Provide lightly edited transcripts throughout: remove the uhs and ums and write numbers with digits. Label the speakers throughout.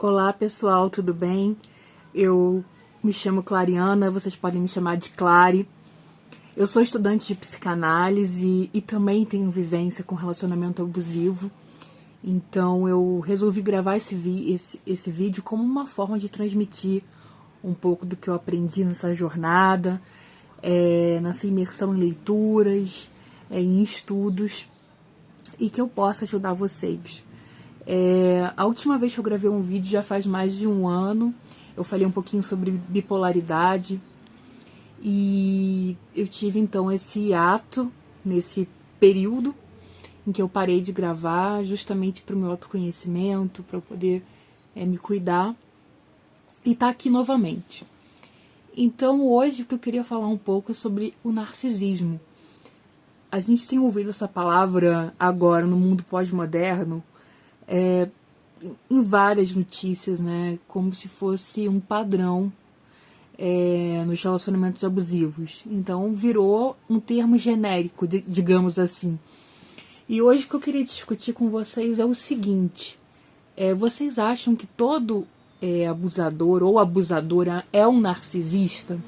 Speaker 1: Olá pessoal, tudo bem? Eu me chamo Clariana, vocês podem me chamar de Clary. Eu sou estudante de psicanálise e também tenho vivência com relacionamento abusivo. Então eu resolvi gravar esse vídeo como uma forma de transmitir um pouco do que eu aprendi nessa jornada, nessa imersão em leituras, em estudos, e que eu possa ajudar vocês. A última vez que eu gravei um vídeo já faz mais de um ano. Eu falei um pouquinho sobre bipolaridade e eu tive então esse ato nesse período em que eu parei de gravar, justamente para o meu autoconhecimento, para eu poder me cuidar, e tá aqui novamente. Então hoje o que eu queria falar um pouco é sobre o narcisismo. A gente tem ouvido essa palavra agora no mundo pós-moderno, em várias notícias, né, como se fosse um padrão nos relacionamentos abusivos. Então virou um termo genérico, digamos assim. E hoje o que eu queria discutir com vocês é o seguinte: vocês acham que todo abusador ou abusadora é um narcisista?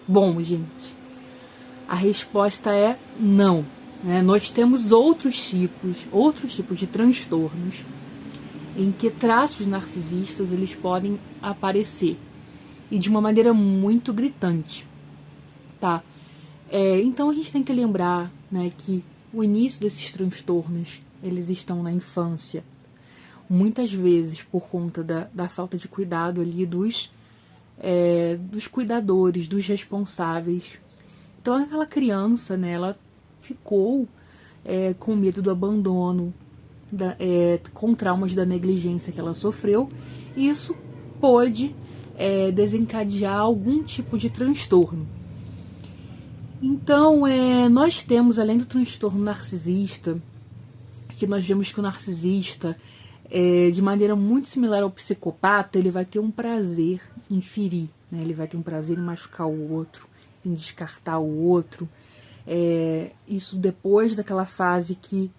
Speaker 1: Bom, gente, a resposta é não. Nós temos outros tipos de transtornos em que traços narcisistas eles podem aparecer, e de uma maneira muito gritante, tá? Então a gente tem que lembrar, né, que o início desses transtornos eles estão na infância, muitas vezes por conta da falta de cuidado ali dos cuidadores, dos responsáveis. Então aquela criança, né, ela ficou com medo do abandono, com traumas da negligência que ela sofreu, e isso pode desencadear algum tipo de transtorno. Então, nós temos, além do transtorno narcisista, que nós vemos que o narcisista, de maneira muito similar ao psicopata, ele vai ter um prazer em ferir, né? Ele vai ter um prazer em machucar o outro, em descartar o outro. Isso depois daquela fase que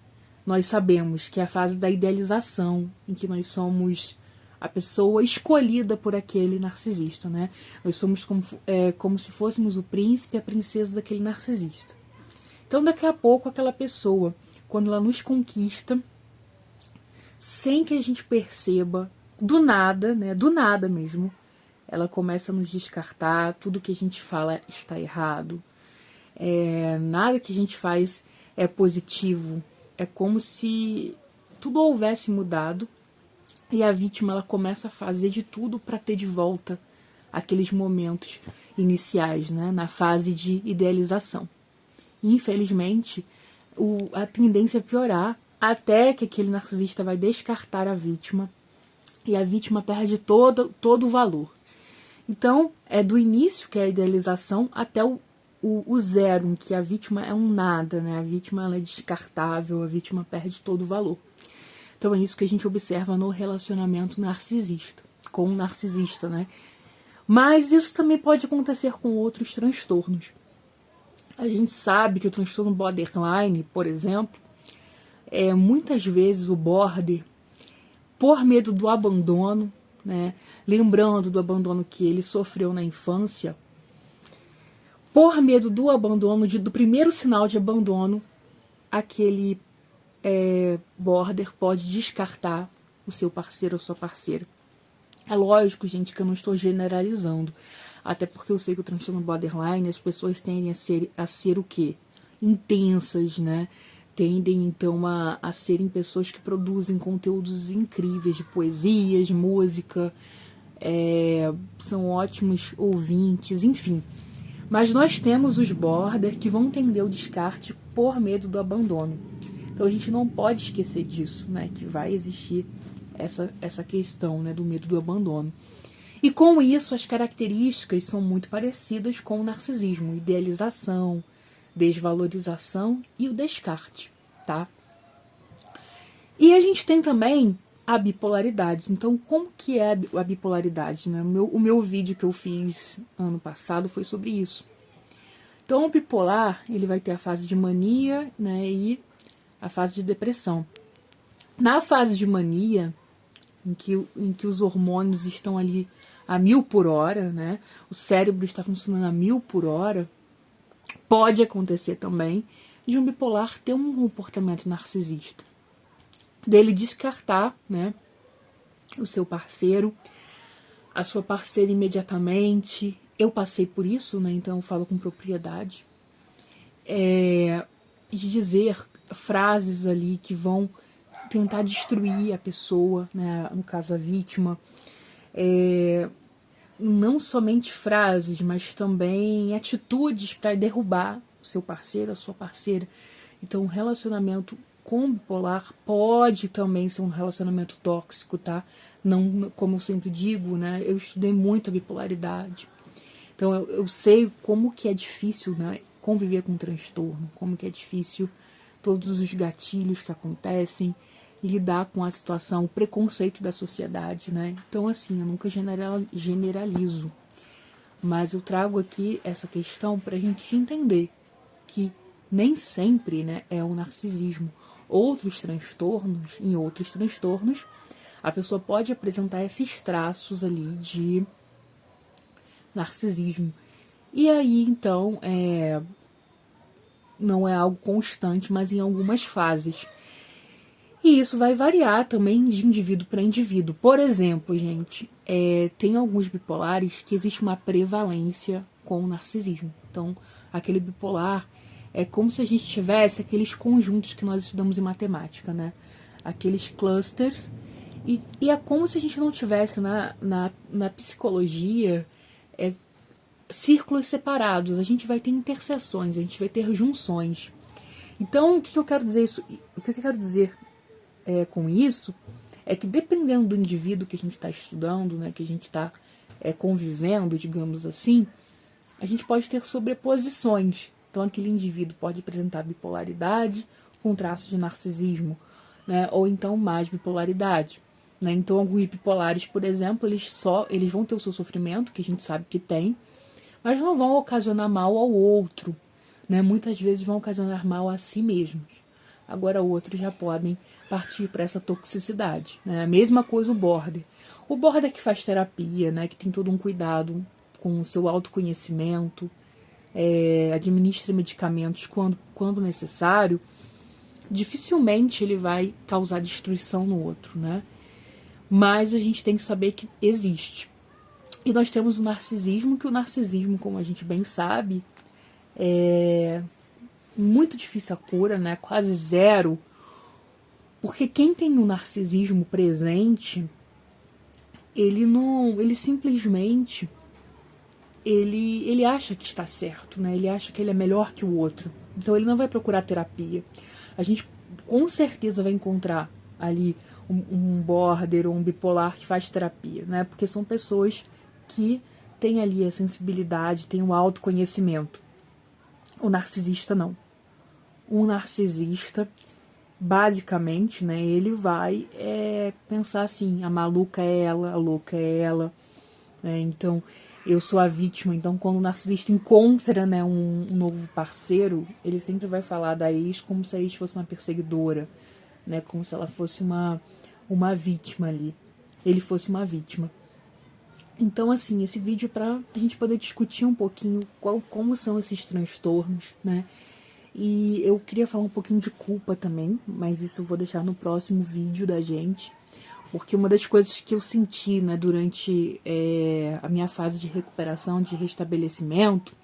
Speaker 1: nós sabemos, que é a fase da idealização, em que nós somos a pessoa escolhida por aquele narcisista, né? Nós somos como se fôssemos o príncipe e a princesa daquele narcisista. Então, daqui a pouco, aquela pessoa, quando ela nos conquista, sem que a gente perceba, do nada, né? Do nada mesmo, ela começa a nos descartar, tudo que a gente fala está errado, nada que a gente faz é positivo. É como se tudo houvesse mudado e a vítima ela começa a fazer de tudo para ter de volta aqueles momentos iniciais, né, na fase de idealização. Infelizmente, a tendência é piorar até que aquele narcisista vai descartar a vítima e a vítima perde todo o valor. Então, é do início, que é a idealização, até o zero, em que a vítima é um nada, né? A vítima ela é descartável, a vítima perde todo o valor. Então é isso que a gente observa no relacionamento narcisista, com o narcisista, né? Mas isso também pode acontecer com outros transtornos. A gente sabe que o transtorno borderline, por exemplo, muitas vezes o border, por medo do abandono, né? Lembrando do abandono que ele sofreu na infância, por medo do abandono, do primeiro sinal de abandono, aquele border pode descartar o seu parceiro ou sua parceira. É lógico, gente, que eu não estou generalizando, até porque eu sei que o transtorno borderline, as pessoas tendem a ser o quê? Intensas, né? Tendem, então, a serem pessoas que produzem conteúdos incríveis de poesias, de música, são ótimos ouvintes, enfim. Mas nós temos os border que vão tender ao descarte por medo do abandono. Então a gente não pode esquecer disso, né? Que vai existir essa questão, né, do medo do abandono. E com isso as características são muito parecidas com o narcisismo: idealização, desvalorização e o descarte, tá? E a gente tem também a bipolaridade. Então, como que é a bipolaridade, né? O meu vídeo que eu fiz ano passado foi sobre isso. Então, o bipolar, ele vai ter a fase de mania, né, e a fase de depressão. Na fase de mania, em que os hormônios estão ali a 1000 por hora, né? O cérebro está funcionando a 1000 por hora. Pode acontecer também de um bipolar ter um comportamento narcisista, dele descartar, né, o seu parceiro, a sua parceira imediatamente. Eu passei por isso, né, então eu falo com propriedade. De dizer frases ali que vão tentar destruir a pessoa, né, no caso a vítima. Não somente frases, mas também atitudes para derrubar o seu parceiro, a sua parceira. Então, um relacionamento com bipolar pode também ser um relacionamento tóxico, tá? Não, como eu sempre digo, né? Eu estudei muito a bipolaridade. Então, eu sei como que é difícil, né, conviver com um transtorno, como que é difícil todos os gatilhos que acontecem, lidar com a situação, o preconceito da sociedade, né? Então, assim, eu nunca generalizo, mas eu trago aqui essa questão para a gente entender que nem sempre, né, é o narcisismo. Em outros transtornos, a pessoa pode apresentar esses traços ali de narcisismo. E aí, então, não é algo constante, mas em algumas fases. E isso vai variar também de indivíduo para indivíduo. Por exemplo, gente, tem alguns bipolares que existe uma prevalência com o narcisismo. Então, aquele bipolar é como se a gente tivesse aqueles conjuntos que nós estudamos em matemática, né? Aqueles clusters. E é como se a gente não tivesse na psicologia círculos separados. A gente vai ter interseções, a gente vai ter junções. Então, o que eu quero dizer com isso é que, dependendo do indivíduo que a gente está estudando, né, que a gente está convivendo, digamos assim, a gente pode ter sobreposições. Então, aquele indivíduo pode apresentar bipolaridade com traços de narcisismo, né, ou então mais bipolaridade. Né? Então, alguns bipolares, por exemplo, eles vão ter o seu sofrimento, que a gente sabe que tem, mas não vão ocasionar mal ao outro. Né? Muitas vezes vão ocasionar mal a si mesmos. Agora, outros já podem partir para essa toxicidade. Né? A mesma coisa o border. O border que faz terapia, né? Que tem todo um cuidado com o seu autoconhecimento, administra medicamentos quando necessário, dificilmente ele vai causar destruição no outro, né? Mas a gente tem que saber que existe. E nós temos o narcisismo, que o narcisismo, como a gente bem sabe, é muito difícil a cura, né? Quase zero. Porque quem tem o narcisismo presente, ele simplesmente ele acha que está certo, né? Ele acha que ele é melhor que o outro. Então ele não vai procurar terapia. A gente com certeza vai encontrar ali um border ou um bipolar que faz terapia, né? Porque são pessoas que têm ali a sensibilidade, têm o autoconhecimento. O narcisista não. O narcisista, basicamente, né, ele vai pensar assim, a maluca é ela, a louca é ela, né, então eu sou a vítima. Então, quando o narcisista encontra, né, um novo parceiro, ele sempre vai falar da ex como se a ex fosse uma perseguidora, né, como se ela fosse uma vítima ali, ele fosse uma vítima. Então, assim, esse vídeo é para a gente poder discutir um pouquinho como são esses transtornos, né? E eu queria falar um pouquinho de culpa também, mas isso eu vou deixar no próximo vídeo da gente, porque uma das coisas que eu senti, né, durante a minha fase de recuperação, de restabelecimento,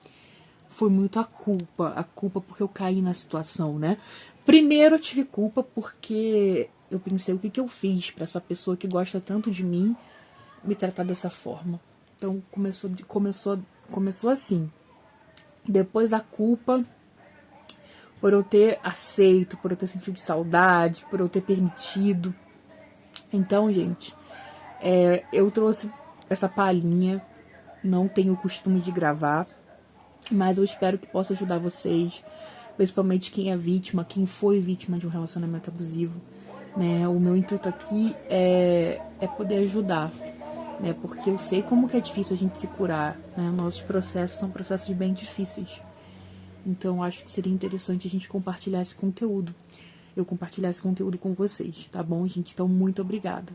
Speaker 1: foi muito a culpa porque eu caí na situação, né? Primeiro eu tive culpa porque eu pensei, o que eu fiz para essa pessoa que gosta tanto de mim me tratar dessa forma? Então começou assim. Depois a culpa por eu ter aceito, por eu ter sentido saudade, por eu ter permitido. Então, gente, eu trouxe essa palhinha, não tenho o costume de gravar, mas eu espero que possa ajudar vocês, principalmente quem é vítima, quem foi vítima de um relacionamento abusivo, né? O meu intuito aqui é poder ajudar, né? Porque eu sei como que é difícil a gente se curar, né? Nossos processos são processos bem difíceis. Então, acho que seria interessante a gente compartilhar esse conteúdo. Eu compartilhar esse conteúdo com vocês, tá bom, gente? Então, muito obrigada.